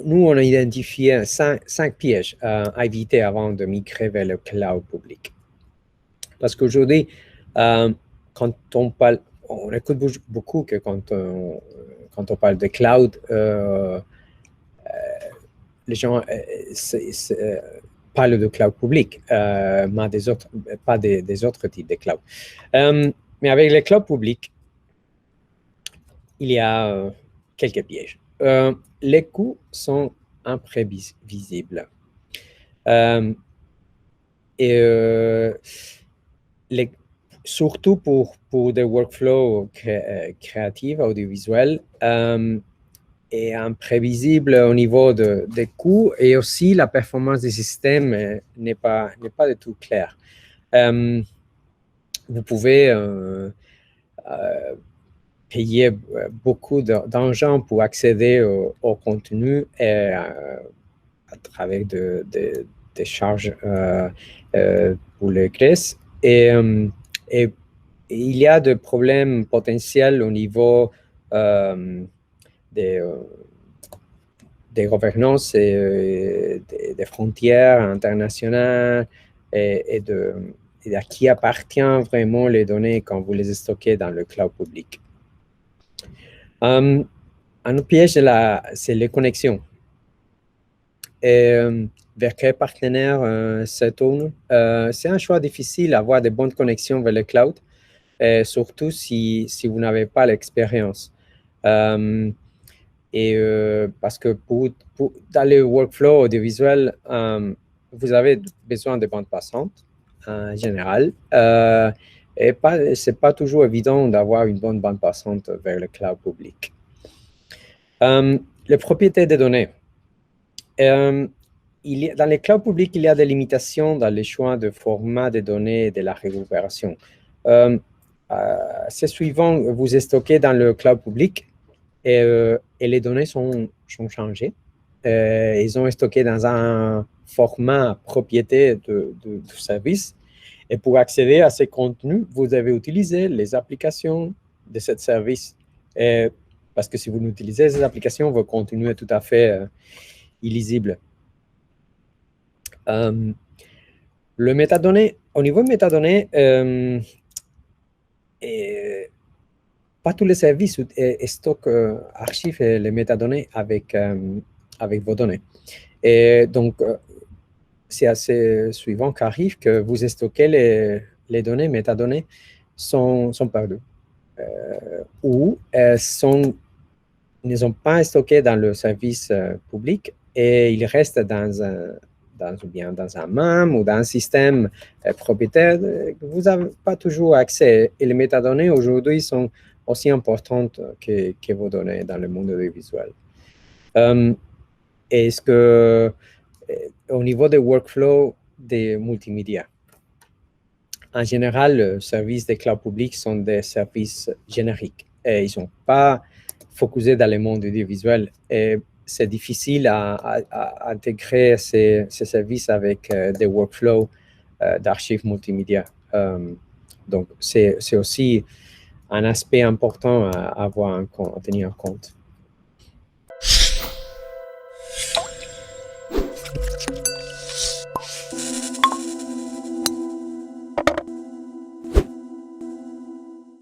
Nous, on a identifié cinq pièges à éviter avant de migrer vers le cloud public. Parce qu'aujourd'hui, quand on parle, on écoute beaucoup que quand on parle de cloud, les gens parlent de cloud public, mais pas des autres types de cloud. Mais avec le cloud public, il y a quelques pièges. Les coûts sont imprévisibles. Surtout pour des workflows créatifs, audiovisuels, est imprévisible au niveau des coûts et aussi la performance des systèmes n'est pas du tout claire. Vous pouvez payer beaucoup d'argent pour accéder au contenu à travers des charges pour le CRES. Et il y a des problèmes potentiels au niveau des gouvernances et des frontières internationales et à qui appartient vraiment les données quand vous les stockez dans le cloud public. Un autre piège, c'est les connexions. Et vers quel partenaire se tourne? C'est un choix difficile d'avoir de bonnes connexions vers le cloud, surtout si vous n'avez pas l'expérience. Parce que dans le workflow audiovisuel, vous avez besoin de bandes passantes en général. Et ce n'est pas toujours évident d'avoir une bonne bande passante vers le cloud public. Les propriétés des données. Dans les clouds publics, il y a des limitations dans les choix de format des données et de la récupération. C'est suivant, vous stockez dans le cloud public et les données sont changées. Ils sont stockés dans un format propriété du service. Et pour accéder à ces contenus, vous devez utiliser les applications de ce service. Parce que si vous n'utilisez ces applications, votre contenu est tout à fait illisible. Le métadonnées, au niveau de métadonnées, pas tous les services stockent, archivent les métadonnées avec vos données. Et donc, c'est assez suivant qu'arrive que vous stockez les données, métadonnées, sont perdues. Ou ne sont pas stockées dans le service public et ils restent dans un MAM ou dans un système propriétaire. Vous n'avez pas toujours accès. Et les métadonnées, aujourd'hui, sont aussi importantes que vos données dans le monde audiovisuel. Est-ce que au niveau des workflows des multimédia, en général, les services des clouds publics sont des services génériques et ils ne sont pas focusés dans le monde audiovisuel. Et c'est difficile à intégrer ces services avec des workflows d'archives multimédia. Donc, c'est aussi un aspect important à tenir en compte.